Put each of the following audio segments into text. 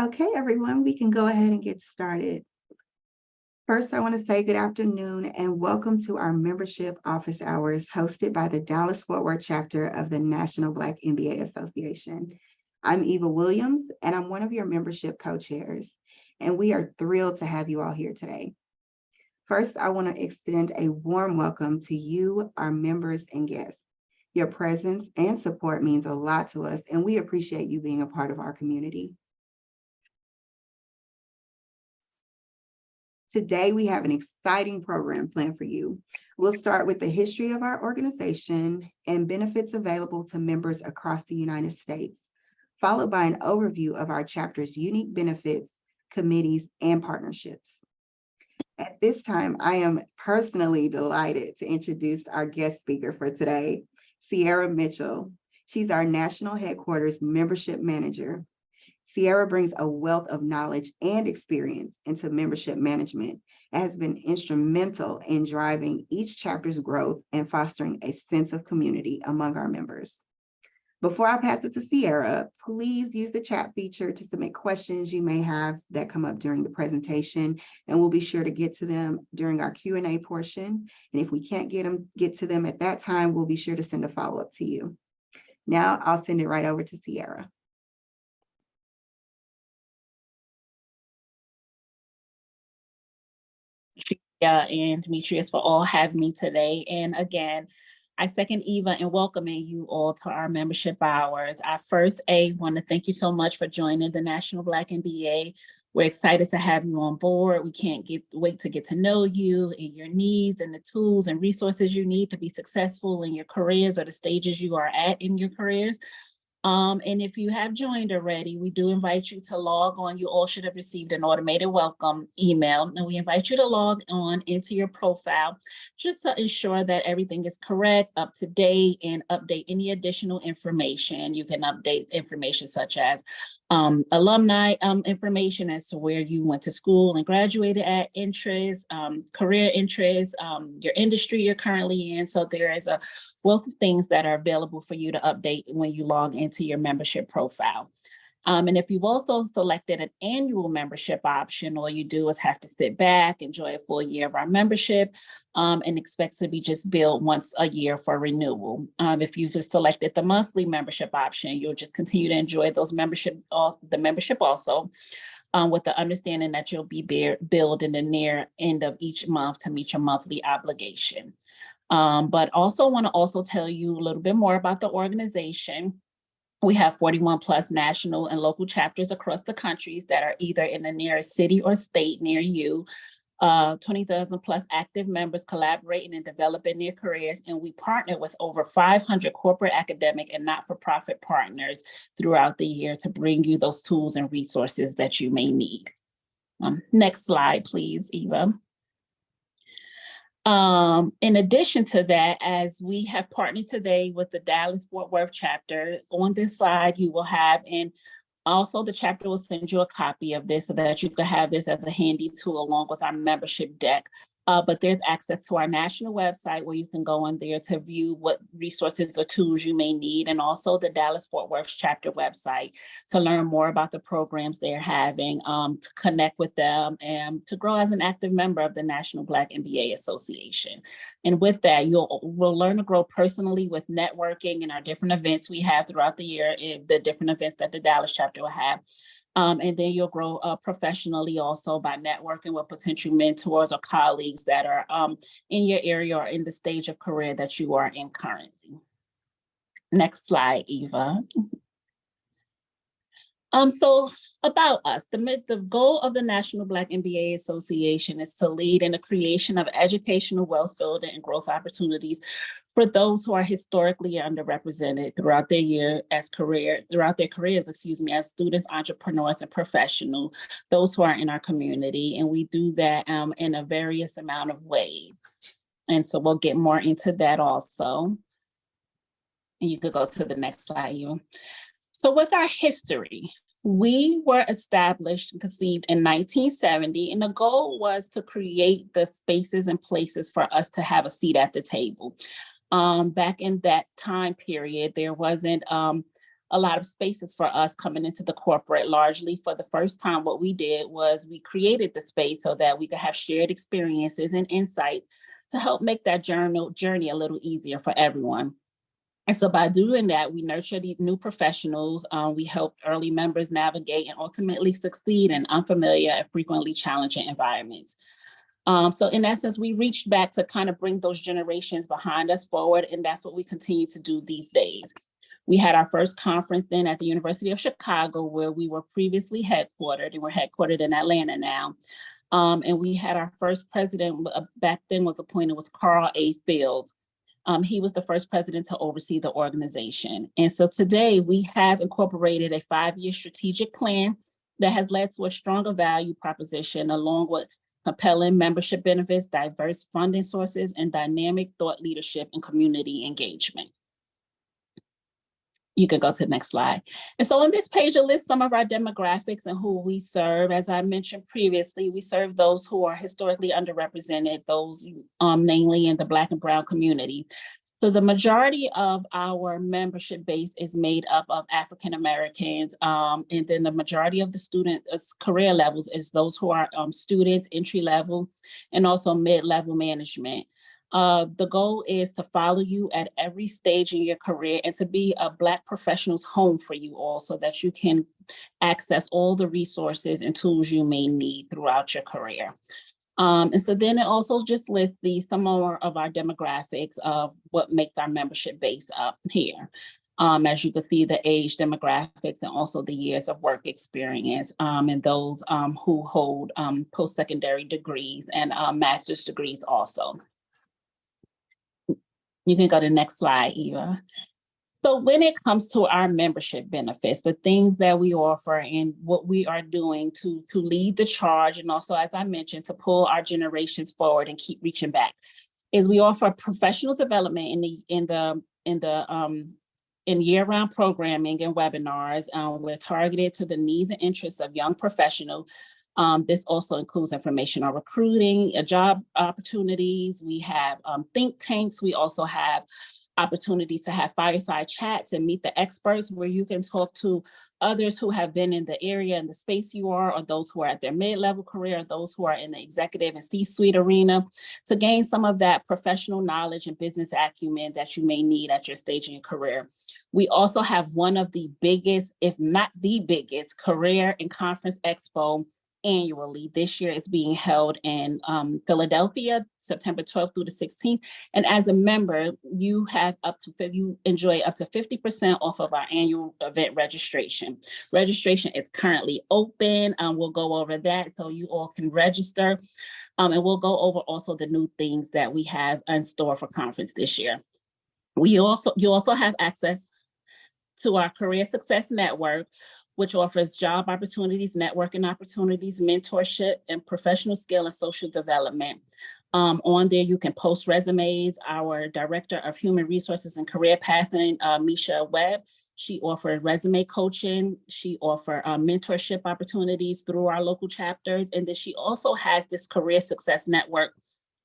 Okay, everyone, we can go ahead and get started. First, I want to say good afternoon and welcome to our membership office hours hosted by the Dallas-Fort Worth chapter of the National Black MBA Association. I'm Eva Williams, and I'm one of your membership co-chairs, and we are thrilled to have you all here today. First, I want to extend a warm welcome to you, our members and guests. Your presence and support means a lot to us, and we appreciate you being a part of our community. Today, we have an exciting program planned for you. We'll start with the history of our organization and benefits available to members across the United States, followed by an overview of our chapter's unique benefits, committees, and partnerships. At this time, I am personally delighted to introduce our guest speaker for today, Sierra Mitchell. She's our National Headquarters Membership Manager. Sierra brings a wealth of knowledge and experience into membership management and has been instrumental in driving each chapter's growth and fostering a sense of community among our members. Before I pass it to Sierra, please use the chat feature to submit questions you may have that come up during the presentation, and we'll be sure to get to them during our Q&A portion. And if we can't get to them at that time, we'll be sure to send a follow-up to you. Now I'll send it right over to Sierra. And Demetrius for all having me today. And again, I second Eva in welcoming you all to our membership hours. I first want to thank you so much for joining the National Black MBA. We're excited to have you on board. We can't wait to get to know you and your needs and the tools and resources you need to be successful in your careers or the stages you are at in your careers. And if you have joined already, we do invite you to log on. You all should have received an automated welcome email, and we invite you to log on into your profile just to ensure that everything is correct, up to date, and update any additional information. You can update information such as alumni information as to where you went to school and graduated at, interests, career interests, your industry you're currently in. So there is a wealth of things that are available for you to update when you log into your membership profile. And if you've also selected an annual membership option, all you do is have to sit back, enjoy a full year of our membership, and expect to be just billed once a year for renewal. If you've selected the monthly membership option, you'll just continue to enjoy those membership also, with the understanding that you'll be billed in the near end of each month to meet your monthly obligation. But also want to tell you a little bit more about the organization. We have 41 plus national and local chapters across the countries that are either in the nearest city or state near you. 20,000 plus active members collaborating and developing their careers. And we partner with over 500 corporate, academic, and not-for-profit partners throughout the year to bring you those tools and resources that you may need. Next slide, please, Eva. In addition to that, as we have partnered today with the Dallas-Fort Worth chapter, on this slide you will have, and also the chapter will send you a copy of this so that you can have this as a handy tool along with our membership deck. But there's access to our national website where you can go in there to view what resources or tools you may need, and also the Dallas-Fort Worth chapter website to learn more about the programs they're having, to connect with them, and to grow as an active member of the National Black MBA Association. And with that, we'll learn to grow personally with networking and our different events we have throughout the year, the different events that the Dallas chapter will have. And then you'll grow professionally also by networking with potential mentors or colleagues that are in your area or in the stage of career that you are in currently. Next slide, Eva. So about us, the goal of the National Black MBA Association is to lead in the creation of educational wealth building and growth opportunities for those who are historically underrepresented throughout their careers, as students, entrepreneurs, and professionals, those who are in our community. And we do that in a various amount of ways. And so we'll get more into that also. And you could go to the next slide, you. So with our history, we were established and conceived in 1970, and the goal was to create the spaces and places for us to have a seat at the table. Back in that time period, there wasn't a lot of spaces for us coming into the corporate. Largely for the first time, what we did was we created the space so that we could have shared experiences and insights to help make that journey a little easier for everyone. And so by doing that, we nurture these new professionals. We help early members navigate and ultimately succeed in unfamiliar and frequently challenging environments. So in essence, we reached back to kind of bring those generations behind us forward, and that's what we continue to do these days. We had our first conference then at the University of Chicago, where we were previously headquartered, and we're headquartered in Atlanta now. And we had our first president back then was appointed, was Carl A. Fields. He was the first president to oversee the organization. And so today we have incorporated a 5-year strategic plan that has led to a stronger value proposition, along with compelling membership benefits, diverse funding sources, and dynamic thought leadership and community engagement. You can go to the next slide. And so on this page, it lists some of our demographics and who we serve. As I mentioned previously, we serve those who are historically underrepresented, those namely in the Black and Brown community. So the majority of our membership base is made up of African Americans, and then the majority of the student career levels is those who are students, entry level, and also mid-level management. The goal is to follow you at every stage in your career and to be a Black professional's home for you all, so that you can access all the resources and tools you may need throughout your career. And so then it also just lists some more of our demographics of what makes our membership base up here. As you can see, the age demographics and also the years of work experience, and those who hold post-secondary degrees and master's degrees also. You can go to the next slide, Eva. So when it comes to our membership benefits, the things that we offer and what we are doing to lead the charge, and also, as I mentioned, to pull our generations forward and keep reaching back, is we offer professional development in year-round programming and webinars. We're targeted to the needs and interests of young professionals. This also includes information on recruiting, job opportunities. We have think tanks. We also have opportunities to have fireside chats and meet the experts, where you can talk to others who have been in the area and the space you are, or those who are at their mid-level career, or those who are in the executive and C-suite arena, to gain some of that professional knowledge and business acumen that you may need at your stage in your career. We also have one of the biggest, if not the biggest, career and conference expo annually. This year it's being held in Philadelphia, September 12th through the 16th. And as a member, you enjoy up to 50% off of our annual event registration. Registration is currently open. We'll go over that so you all can register. And we'll go over also the new things that we have in store for conference this year. You also have access to our Career Success Network, which offers job opportunities, networking opportunities, mentorship, and professional skill and social development. On there, you can post resumes. Our Director of Human Resources and Career Pathing, Misha Webb, she offers resume coaching. She offers mentorship opportunities through our local chapters. And then she also has this Career Success Network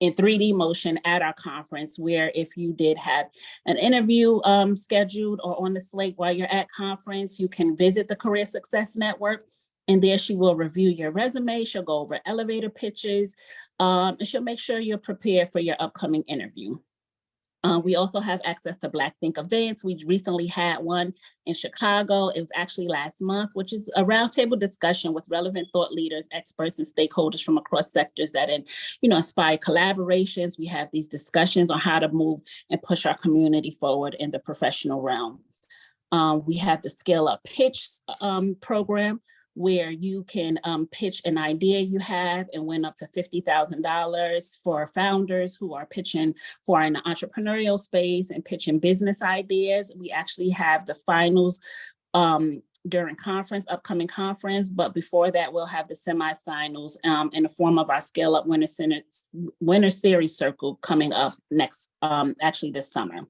in 3D motion at our conference, where if you did have an interview scheduled or on the slate while you're at conference, you can visit the Career Success Network, and there she will review your resume. She'll go over elevator pitches, and she'll make sure you're prepared for your upcoming interview. We also have access to Black Think events. We recently had one in Chicago. It was actually last month, which is a roundtable discussion with relevant thought leaders, experts, and stakeholders from across sectors that inspire collaborations. We have these discussions on how to move and push our community forward in the professional realm. We have the Scale Up Pitch program, where you can pitch an idea you have and win up to $50,000 for founders who are pitching, who are in the entrepreneurial space and pitching business ideas. We actually have the finals during upcoming conference, but before that, we'll have the semifinals in the form of our Scale Up Winner Series Circle coming up next, actually this summer.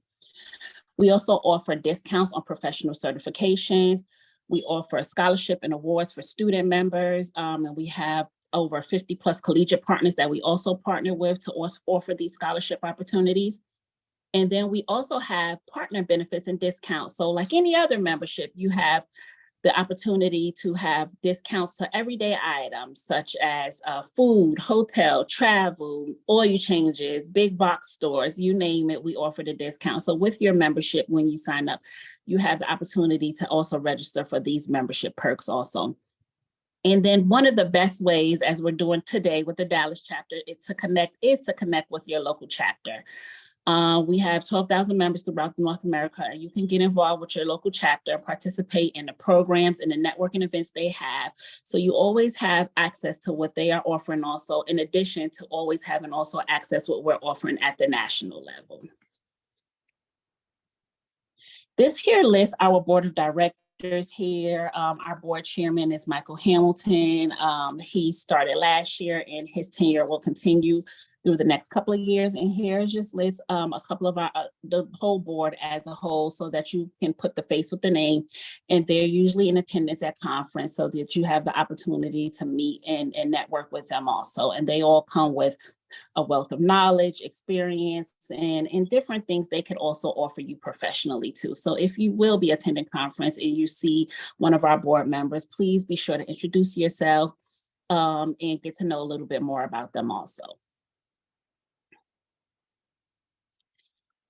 We also offer discounts on professional certifications. We offer scholarship and awards for student members, and we have over 50 plus collegiate partners that we also partner with to offer these scholarship opportunities. And then we also have partner benefits and discounts. So like any other membership, you have the opportunity to have discounts to everyday items such as food, hotel, travel, oil changes, big box stores, you name it, we offer the discount. So with your membership, when you sign up, you have the opportunity to also register for these membership perks also. And then one of the best ways, as we're doing today with the Dallas chapter, is to connect with your local chapter. We have 12,000 members throughout North America, and you can get involved with your local chapter and participate in the programs and the networking events they have. So you always have access to what they are offering also, in addition to always having also access to what we're offering at the national level. This here lists our board of directors here. Our board chairman is Michael Hamilton. He started last year and his tenure will continue through the next couple of years. And here just lists a couple of the whole board as a whole so that you can put the face with the name. And they're usually in attendance at conference so that you have the opportunity to meet and network with them also. And they all come with a wealth of knowledge, experience, and different things they could also offer you professionally too. So if you will be attending conference and you see one of our board members, please be sure to introduce yourself and get to know a little bit more about them also.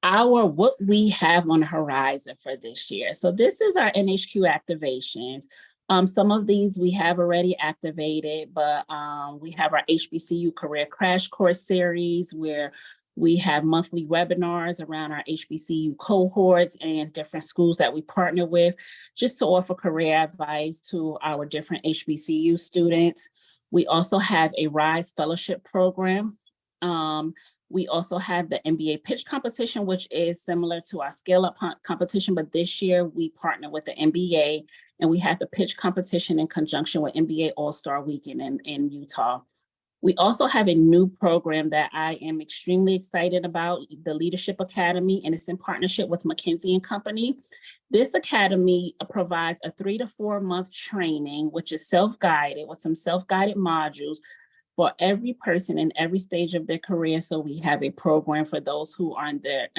What we have on the horizon for this year. So this is our NHQ activations. Some of these we have already activated, but we have our HBCU Career Crash Course series where we have monthly webinars around our HBCU cohorts and different schools that we partner with, just to offer career advice to our different HBCU students. We also have a RISE Fellowship Program. We also have the MBA pitch competition, which is similar to our scale up competition, but this year we partner with the MBA and we have the pitch competition in conjunction with MBA All-Star Weekend in Utah. We also have a new program that I am extremely excited about, the Leadership Academy, and it's in partnership with McKinsey & Company. This academy provides a 3 to 4 month training, which is self-guided with some self-guided modules for every person in every stage of their career. So we have a program for those who are in their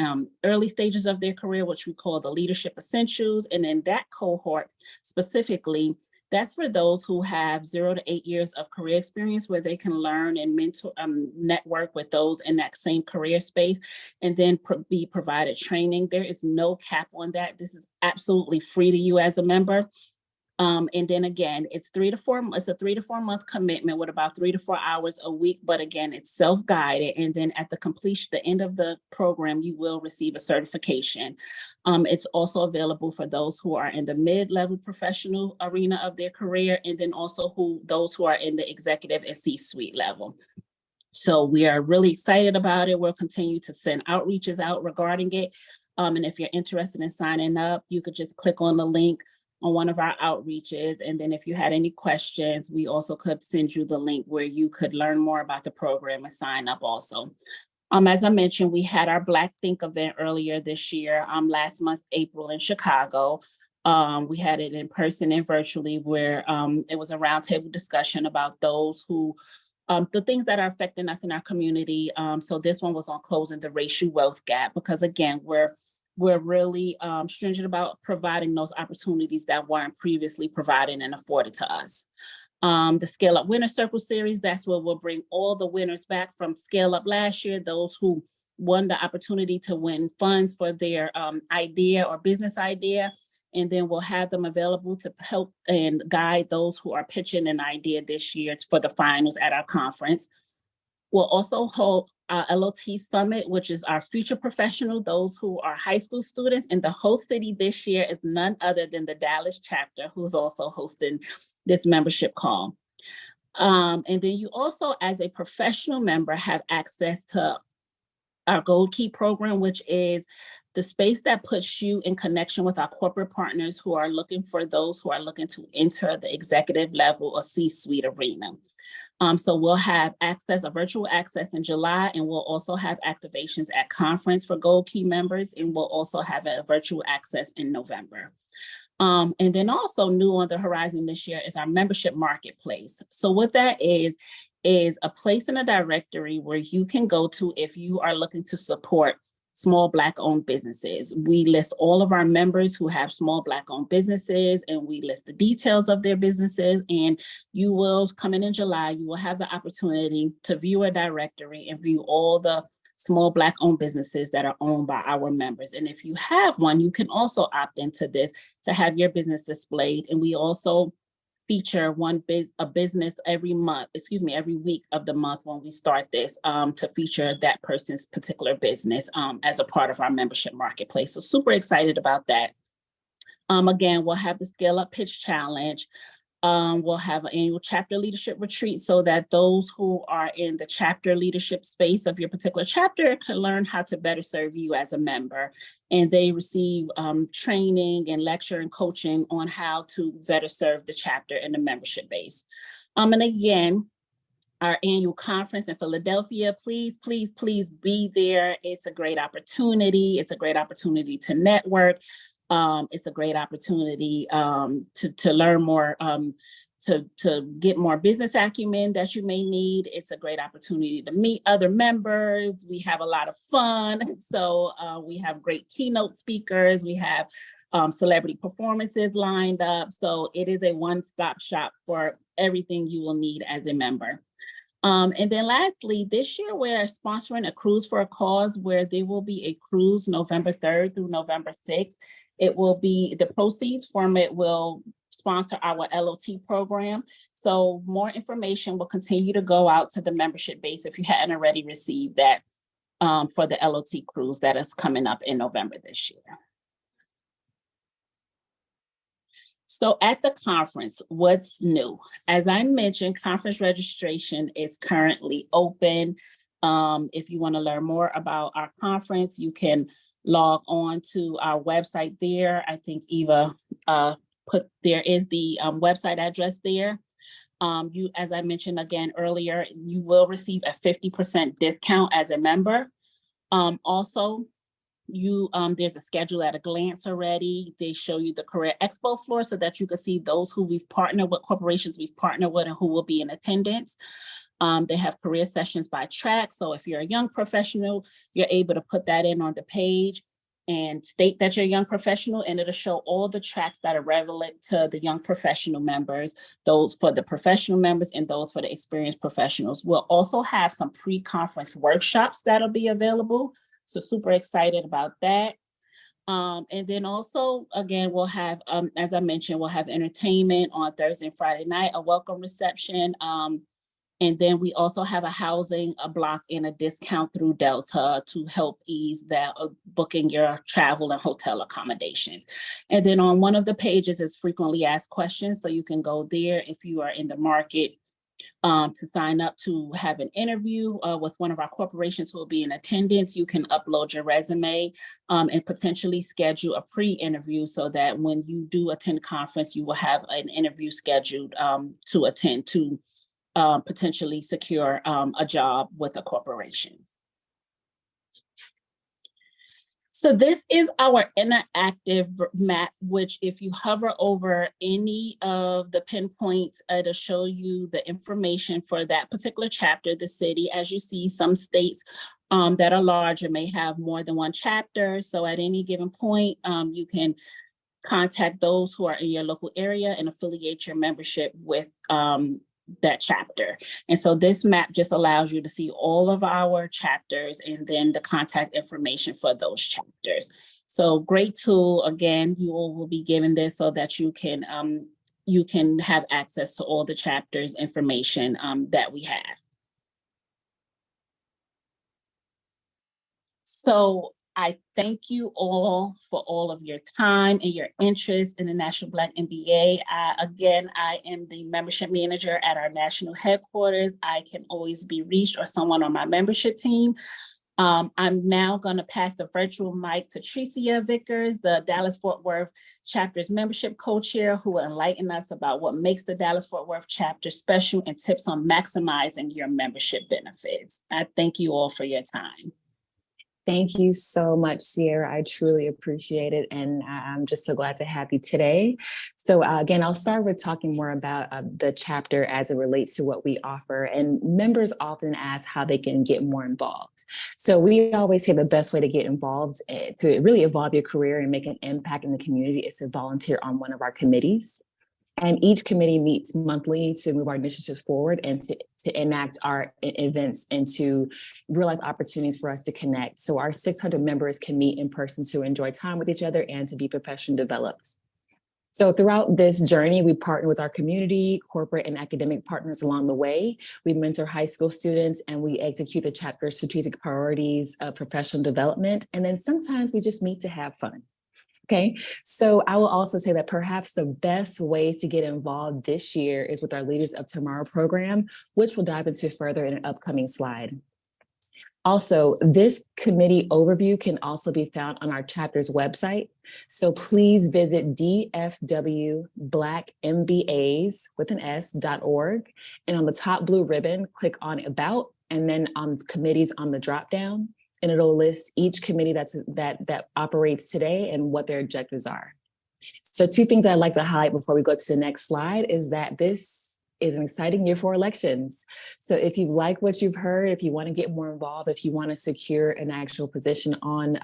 early stages of their career, which we call the Leadership Essentials. And in that cohort specifically, that's for those who have 0 to 8 years of career experience where they can learn and mentor, network with those in that same career space and then be provided training. There is no cap on that. This is absolutely free to you as a member. And then again, it's a 3 to 4 month commitment with about 3 to 4 hours a week. But again, it's self-guided. And then at the end of the program, you will receive a certification. It's also available for those who are in the mid-level professional arena of their career, and then also those who are in the executive and C-suite level. So we are really excited about it. We'll continue to send outreaches out regarding it. And if you're interested in signing up, you could just click on the link on one of our outreaches. And then if you had any questions, we also could send you the link where you could learn more about the program and sign up also. As I mentioned, we had our Black Think event earlier this year, last month, April, in Chicago. We had it in person and virtually where it was a roundtable discussion about those who the things that are affecting us in our community. So this one was on closing the racial wealth gap, because again, we're really stringent about providing those opportunities that weren't previously provided and afforded to us. The Scale Up Winner Circle series, that's where we'll bring all the winners back from Scale Up last year, those who won the opportunity to win funds for their idea or business idea. And then we'll have them available to help and guide those who are pitching an idea this year for the finals at our conference. We'll also hold our LOT Summit, which is our future professional, those who are high school students. And the host city this year is none other than the Dallas chapter, who's also hosting this membership call. And then you also, as a professional member, have access to our Gold Key program, which is the space that puts you in connection with our corporate partners who are looking for those who are looking to enter the executive level or C-suite arena. So we'll have access, a virtual access in July, and we'll also have activations at conference for Gold Key members, and we'll also have a virtual access in November. And then also new on the horizon this year is our membership marketplace. So what that is a place in a directory where you can go to if you are looking to support small Black-owned businesses. We list all of our members who have small Black-owned businesses, and we list the details of their businesses. And you will, coming in July, you will have the opportunity to view a directory and view all the small Black-owned businesses that are owned by our members. And if you have one, you can also opt into this to have your business displayed. And we also feature a business every week of the month when we start this, to feature that person's particular business as a part of our membership marketplace. So super excited about that. Again, we'll have the Scale Up Pitch Challenge. We'll have an annual chapter leadership retreat so that those who are in the chapter leadership space of your particular chapter can learn how to better serve you as a member. And they receive training and lecture and coaching on how to better serve the chapter and the membership base. And again, our annual conference in Philadelphia, please, please, please be there. It's a great opportunity. It's a great opportunity to network. It's a great opportunity to learn more, to get more business acumen that you may need. It's a great opportunity to meet other members. We have a lot of fun. So we have great keynote speakers. We have celebrity performances lined up. So it is a one-stop shop for everything you will need as a member. And then lastly, this year we're sponsoring a Cruise for a Cause, where there will be a cruise November 3rd through November 6th. It will be, the proceeds from it will sponsor our LOT program. So more information will continue to go out to the membership base if you hadn't already received that for the LOT cruise that is coming up in November this year. So at the conference, what's new? As I mentioned, conference registration is currently open. If you want to learn more about our conference, you can log on to our website there. I think Eva there is the website address there. As I mentioned again earlier, you will receive a 50% discount as a member. Also, there's a schedule at a glance already. They show you the Career Expo floor so that you can see those who we've partnered with, corporations we've partnered with, and who will be in attendance. They have career sessions by track. So if you're a young professional, you're able to put that in on the page and state that you're a young professional, and it'll show all the tracks that are relevant to the young professional members, those for the professional members and those for the experienced professionals. We'll also have some pre-conference workshops that'll be available. So super excited about that. And then also, again, we'll have, as I mentioned, we'll have entertainment on Thursday and Friday night, a welcome reception. And then we also have a block and a discount through Delta to help ease that booking your travel and hotel accommodations. And then on one of the pages is frequently asked questions. So you can go there if you are in the market to sign up to have an interview with one of our corporations who will be in attendance. You can upload your resume and potentially schedule a pre-interview so that when you do attend conference, you will have an interview scheduled to attend to potentially secure a job with a corporation. So this is our interactive map, which if you hover over any of the pinpoints, it'll show you the information for that particular chapter, the city. As you see, some states that are larger may have more than one chapter. So at any given point, you can contact those who are in your local area and affiliate your membership with that chapter. And so this map just allows you to see all of our chapters and then the contact information for those chapters. So great tool. Again, you all will be given this so that you can have access to all the chapters information that we have. So I thank you all for all of your time and your interest in the National Black MBA. Again, I am the membership manager at our national headquarters. I can always be reached or someone on my membership team. I'm now going to pass the virtual mic to Tricia Vickers, the Dallas-Fort Worth chapter's membership co-chair, who will enlighten us about what makes the Dallas-Fort Worth chapter special and tips on maximizing your membership benefits. I thank you all for your time. Thank you so much, Sierra. I truly appreciate it. And I'm just so glad to have you today. So again, I'll start with talking more about the chapter as it relates to what we offer. And members often ask how they can get more involved. So we always say the best way to get involved, to really evolve your career and make an impact in the community, is to volunteer on one of our committees. And each committee meets monthly to move our initiatives forward and to enact our events into real life opportunities for us to connect. So our 600 members can meet in person to enjoy time with each other and to be professionally developed. So throughout this journey, we partner with our community, corporate, and academic partners along the way. We mentor high school students and we execute the chapter's strategic priorities of professional development. And then sometimes we just meet to have fun. Okay, so I will also say that perhaps the best way to get involved this year is with our Leaders of Tomorrow program, which we'll dive into further in an upcoming slide. Also, this committee overview can also be found on our chapter's website. So please visit dfwblackmbas.org. And on the top blue ribbon, click on About, and then on Committees on the drop-down. And it'll list each committee that operates today and what their objectives are. So 2 things I'd like to highlight before we go to the next slide is that this is an exciting year for elections. So if you like what you've heard, if you want to get more involved, if you want to secure an actual position on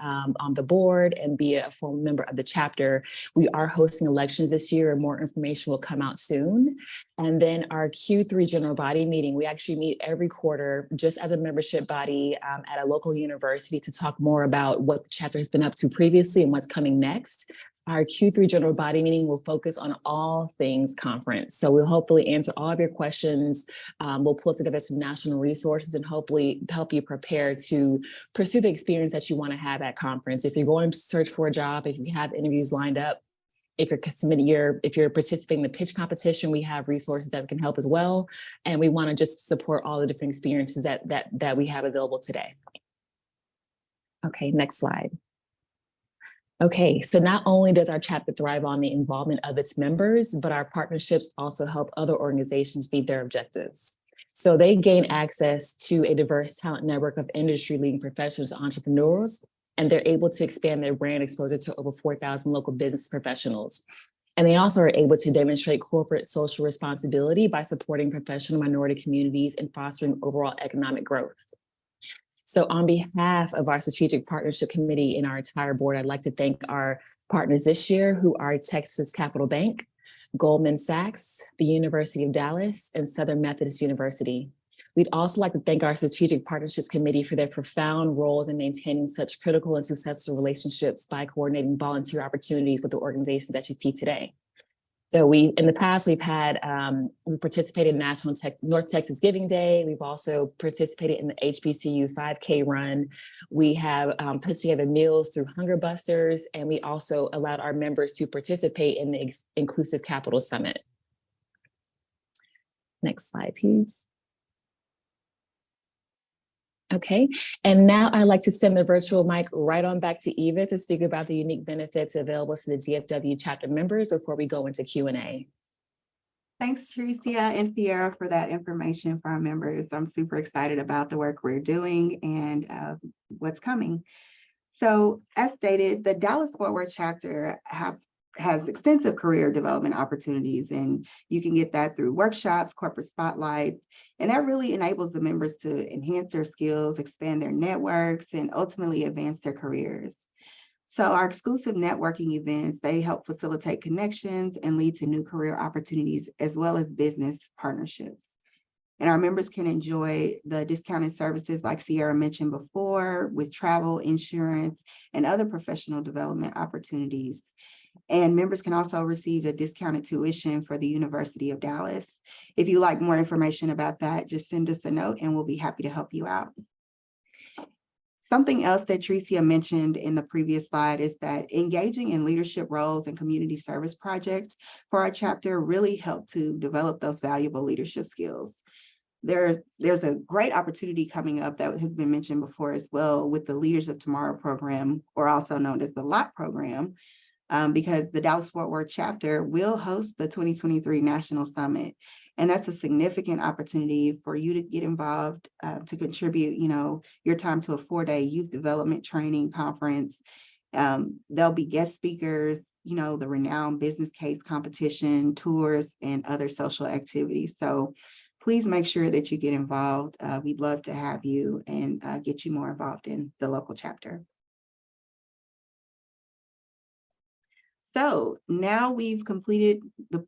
the board and be a former member of the chapter, we are hosting elections this year and more information will come out soon. And then our Q3 general body meeting, we actually meet every quarter just as a membership body at a local university to talk more about what the chapter has been up to previously and what's coming next. Our Q3 general body meeting will focus on all things conference. So we'll hopefully answer all of your questions. We'll pull together some national resources and hopefully help you prepare to pursue the experience that you want to have at conference. If you're going to search for a job, if you have interviews lined up, if you're participating in the pitch competition, we have resources that can help as well. And we want to just support all the different experiences that we have available today. Okay, next slide. Okay, so not only does our chapter thrive on the involvement of its members, but our partnerships also help other organizations meet their objectives. So they gain access to a diverse talent network of industry-leading professionals and entrepreneurs, and they're able to expand their brand exposure to over 4,000 local business professionals. And they also are able to demonstrate corporate social responsibility by supporting professional minority communities and fostering overall economic growth. So on behalf of our Strategic Partnership Committee and our entire board, I'd like to thank our partners this year, who are Texas Capital Bank, Goldman Sachs, the University of Dallas, and Southern Methodist University. We'd also like to thank our Strategic Partnerships Committee for their profound roles in maintaining such critical and successful relationships by coordinating volunteer opportunities with the organizations that you see today. So in the past, we participated in National North Texas Giving Day. We've also participated in the HBCU 5K run. We have put together meals through Hunger Busters, and we also allowed our members to participate in the Inclusive Capital Summit. Next slide, please. Okay, and now I'd like to send the virtual mic right on back to Eva to speak about the unique benefits available to the DFW chapter members before we go into Q&A. Thanks, Tricia and Sierra, for that information for our members. I'm super excited about the work we're doing and what's coming. So as stated, the Dallas-Fort Worth chapter has extensive career development opportunities, and you can get that through workshops, corporate spotlights, and that really enables the members to enhance their skills, expand their networks, and ultimately advance their careers. So our exclusive networking events, they help facilitate connections and lead to new career opportunities, as well as business partnerships. And our members can enjoy the discounted services like Sierra mentioned before, with travel, insurance, and other professional development opportunities. And members can also receive a discounted tuition for the University of Dallas. If you'd like more information about that, just send us a note and we'll be happy to help you out. Something else that Tricia mentioned in the previous slide is that engaging in leadership roles and community service projects for our chapter really help to develop those valuable leadership skills. There's a great opportunity coming up that has been mentioned before as well with the Leaders of Tomorrow program, or also known as the LOT program. because the Dallas-Fort Worth chapter will host the 2023 National Summit. And that's a significant opportunity for you to get involved, to contribute, your time to a 4-day youth development training conference. There'll be guest speakers, the renowned business case competition, tours, and other social activities. So please make sure that you get involved. We'd love to have you and get you more involved in the local chapter. So now we've completed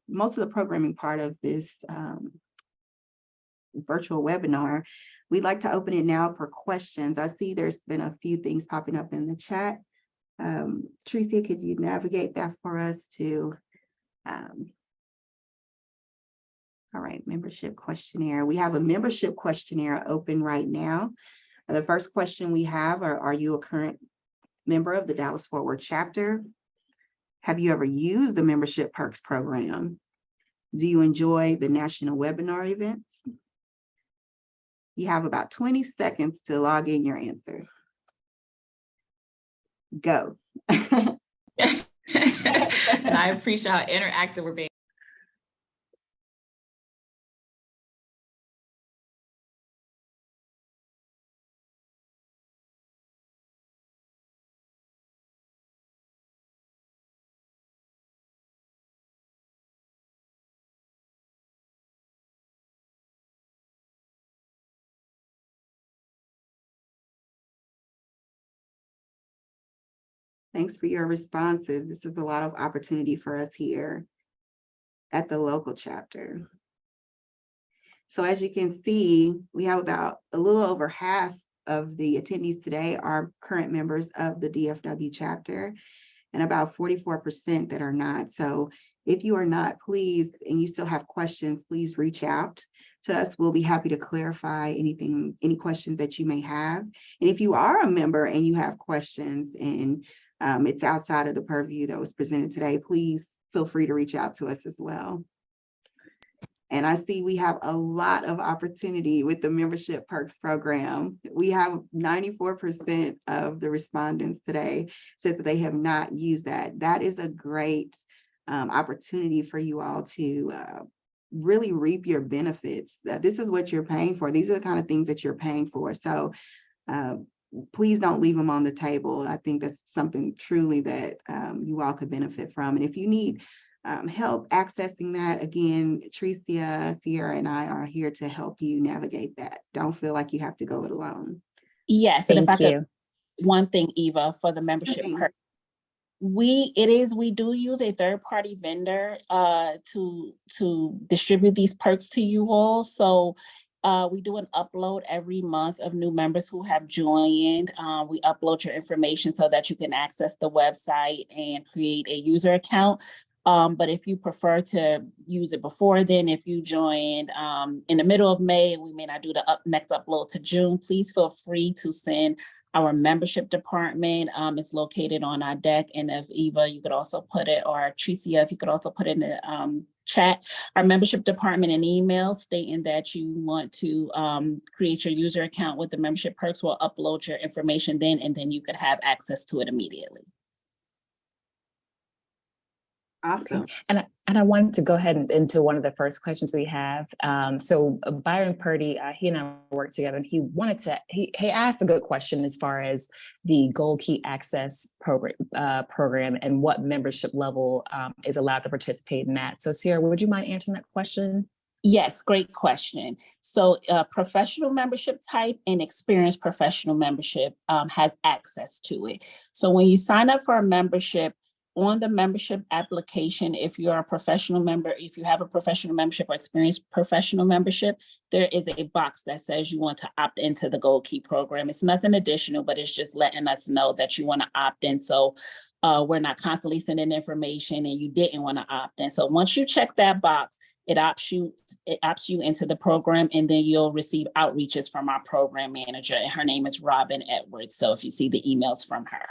most of the programming part of this virtual webinar. We'd like to open it now for questions. I see there's been a few things popping up in the chat. Tricia, could you navigate that for us to, all right, membership questionnaire. We have a membership questionnaire open right now. The first question we have are you a current member of the Dallas-Fort Worth chapter? Have you ever used the membership perks program? Do you enjoy the national webinar events? You have about 20 seconds to log in your answer. Go. And I appreciate how interactive we're being. Thanks for your responses. This is a lot of opportunity for us here at the local chapter. So as you can see, we have about a little over half of the attendees today are current members of the DFW chapter, and about 44% that are not. So if you are not, please, and you still have questions, please reach out to us. We'll be happy to clarify any questions that you may have. And if you are a member and you have questions and it's outside of the purview that was presented today, please feel free to reach out to us as well. And I see we have a lot of opportunity with the membership perks program. We have 94% of the respondents today said that they have not used that. That is a great opportunity for you all to really reap your benefits. This is what you're paying for. These are the kind of things that you're paying for. So please don't leave them on the table. I think that's something truly that you all could benefit from. And if you need help accessing that, again, Tricia, Sierra, and I are here to help you navigate that. Don't feel like you have to go it alone. Yes, and if I Thank could, one thing, Eva, for the membership perk. We do use a third-party vendor to distribute these perks to you all. So we do an upload every month of new members who have joined. We upload your information so that you can access the website and create a user account. But if you prefer to use it before then, if you joined in the middle of May, we may not do the next upload to June, please feel free to send our membership department. It's located on our deck. And if Eva, you could also put it, or Tricia, if you could also put it in the chat, our membership department an email stating that you want to create your user account with the membership perks. Will upload your information then, and then you could have access to it immediately. Awesome. And I wanted to go ahead into one of the first questions we have. So Byron Purdy, he and I worked together, and he asked a good question as far as the Gold Key Access program and what membership level is allowed to participate in that. So Sierra, would you mind answering that question? Yes, great question. So professional membership type and experienced professional membership has access to it. So when you sign up for a membership, on the membership application, if you're a professional member, if you have a professional membership or experienced professional membership, there is a box that says you want to opt into the Gold Key program. It's nothing additional, but it's just letting us know that you want to opt in. So we're not constantly sending information and you didn't want to opt in. So once you check that box, it opts you into the program, and then you'll receive outreaches from our program manager, and her name is Robin Edwards. So if you see the emails from her.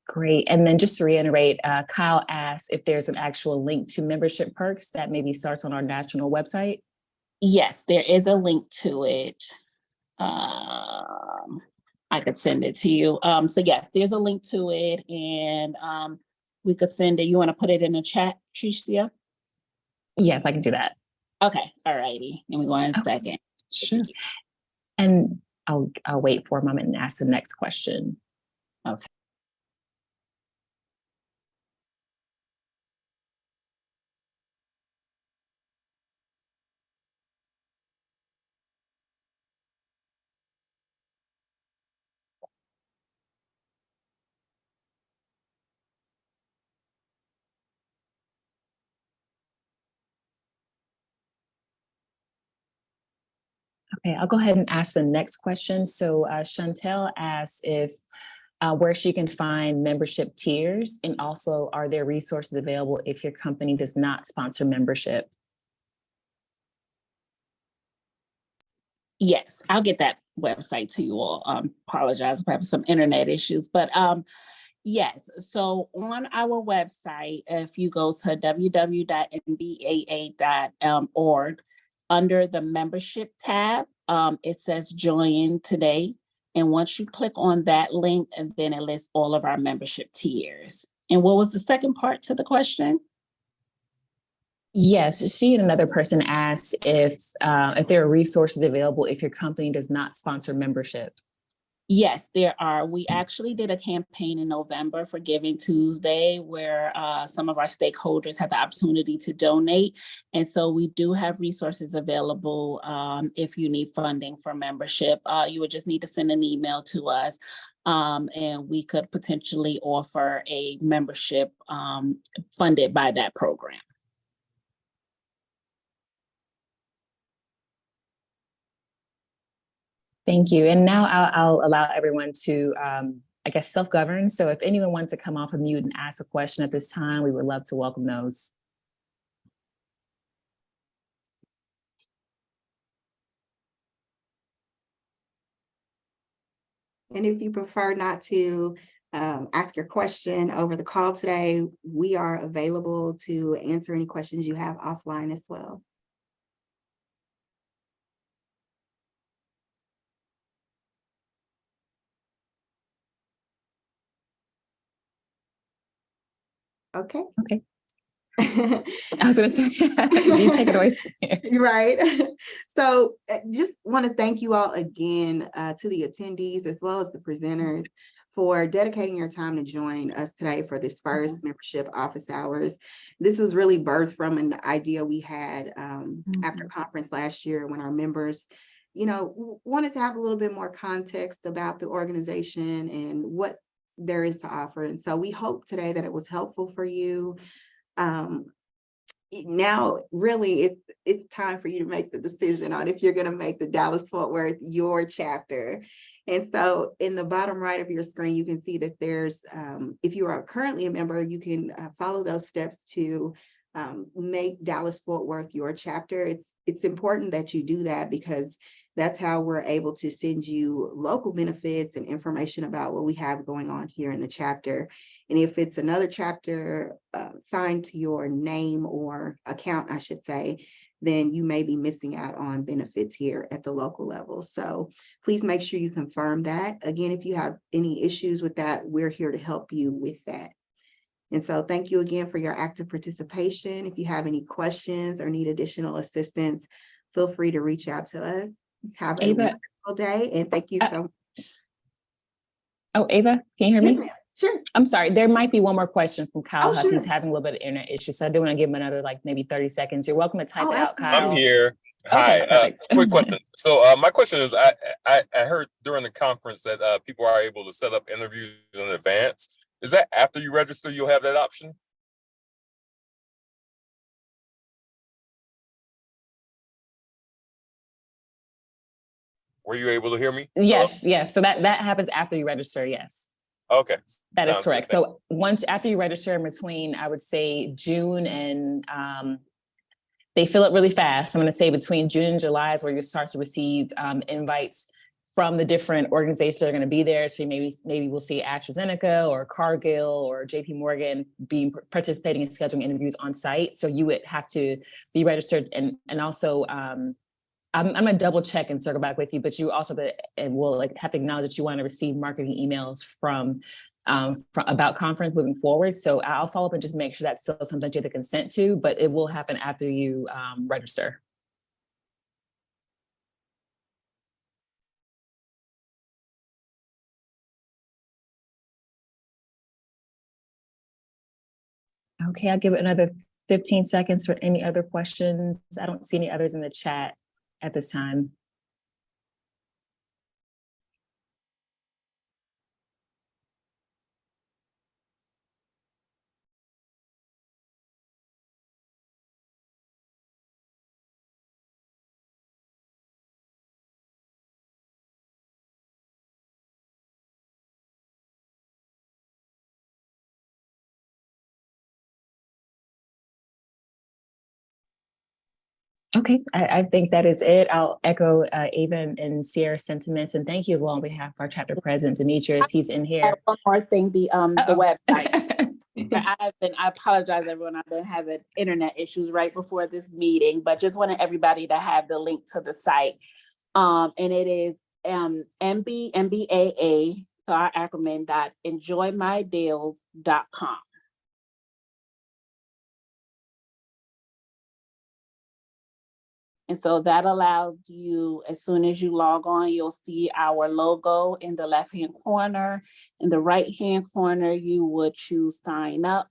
Great. And then just to reiterate, Kyle asked if there's an actual link to membership perks that maybe starts on our national website. Yes, there is a link to it. I could send it to you. So yes, there's a link to it, and we could send it. You want to put it in the chat, Tricia? Yes, I can do that. Okay, all righty. Give me 1 second. Sure. And I'll wait for a moment and ask the next question. Okay. Okay, I'll go ahead and ask the next question. So Chantel asks if where she can find membership tiers, and also are there resources available if your company does not sponsor membership? Yes, I'll get that website to you all. Apologize for having some internet issues, but yes. So on our website, if you go to www.mbaa.org, under the membership tab, it says join today. And once you click on that link, and then it lists all of our membership tiers. And what was the second part to the question? Yes, she and another person asked if there are resources available if your company does not sponsor membership. Yes, there are. We actually did a campaign in November for Giving Tuesday where some of our stakeholders had the opportunity to donate. And so we do have resources available if you need funding for membership. You would just need to send an email to us and we could potentially offer a membership funded by that program. Thank you. And now I'll allow everyone to, I guess, self-govern. So if anyone wants to come off of mute and ask a question at this time, we would love to welcome those. And if you prefer not to ask your question over the call today, we are available to answer any questions you have offline as well. Okay. Okay. I was going to say, you take it away. Right. So just want to thank you all again to the attendees as well as the presenters for dedicating your time to join us today for this first membership office hours. This was really birthed from an idea we had after conference last year when our members, you know, wanted to have a little bit more context about the organization and what there is to offer. And so we hope today that it was helpful for you. Now really it's time for you to make the decision on if you're going to make the Dallas-Fort Worth your chapter. And so in the bottom right of your screen, you can see that there's, if you are currently a member, you can follow those steps to make Dallas-Fort Worth your chapter. It's important that you do that because that's how we're able to send you local benefits and information about what we have going on here in the chapter. And if it's another chapter signed to your name or account, I should say, then you may be missing out on benefits here at the local level. So please make sure you confirm that. Again, if you have any issues with that, we're here to help you with that. And so thank you again for your active participation. If you have any questions or need additional assistance, feel free to reach out to us. Have a Ava. wonderful day, and thank you so much. Oh, Ava, can you hear me? Yes, ma'am. Sure. I'm sorry, there might be one more question from Kyle Huff. Sure. He's having a little bit of internet issues, so I do want to give him another like maybe 30 seconds. You're welcome to type it out, Kyle. I'm here. Okay, Hi. perfect. Quick question. So my question is, I heard during the conference that people are able to set up interviews in advance. Is that after you register, you'll have that option? Were you able to hear me? Yes, yes. So that happens after you register, yes. Okay. That is Sounds correct. good. So once after you register in between, I would say June and they fill up really fast. I'm going to say between June and July is where you start to receive invites from the different organizations that are going to be there. So maybe we'll see AstraZeneca or Cargill or JP Morgan participating in scheduling interviews on site. So you would have to be registered and also I'm gonna double check and circle back with you, but you also and will like have to acknowledge that you want to receive marketing emails from about conference moving forward. So I'll follow up and just make sure that's still something that you have the consent to, but it will happen after you register. Okay, I'll give it another 15 seconds for any other questions. I don't see any others in the chat at this time. Okay, I think that is it. I'll echo Ava and Sierra's sentiments, and thank you as well on behalf of our chapter president, Demetrius. He's in here. One more thing, the Uh-oh. website. I apologize, everyone. I've been having internet issues right before this meeting, but just wanted everybody to have the link to the site. And it is MBAA, so our acronym, .enjoymydeals.com. And so that allows you, as soon as you log on, you'll see our logo in the left-hand corner. In the right-hand corner, you would choose sign up.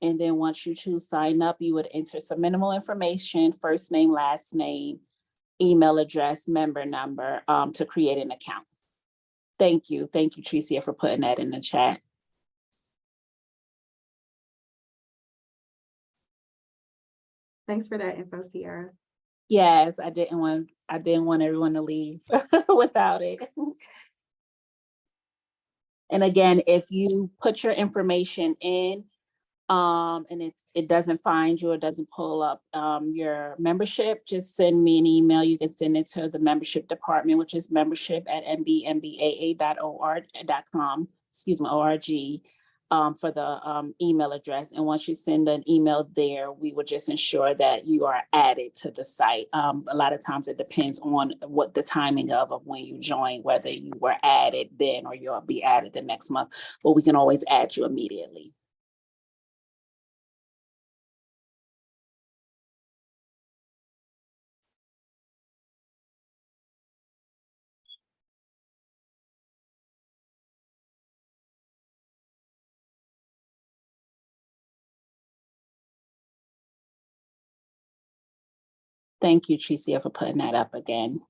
And then once you choose sign up, you would enter some minimal information, first name, last name, email address, member number, to create an account. Thank you. Thank you, Tricia, for putting that in the chat. Thanks for that info, Sierra. Yes, I didn't want everyone to leave without it. And again, if you put your information in, and it doesn't find you or doesn't pull up your membership, just send me an email. You can send it to the membership department, which is membership@mbaa.org.com, org, for the email address. And once you send an email there, we will just ensure that you are added to the site. A lot of times it depends on what the timing of when you join, whether you were added then or you'll be added the next month, but we can always add you immediately. Thank you, Tricia, for putting that up again.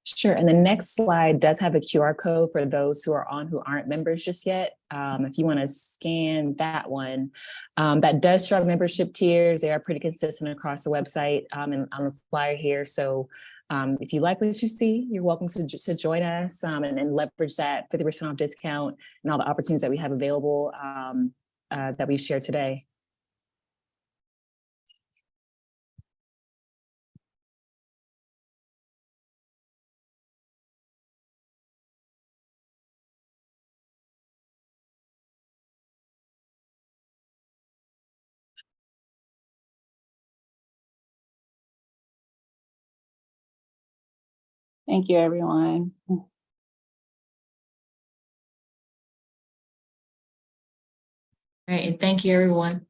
Sure, and the next slide does have a QR code for those who are on who aren't members just yet. If you want to scan that one, that does show membership tiers. They are pretty consistent across the website and on the flyer here. So if you like what you see, you're welcome to join us and leverage that 50% off discount and all the opportunities that we have available that we've shared today. Thank you, everyone. All right, and thank you, everyone.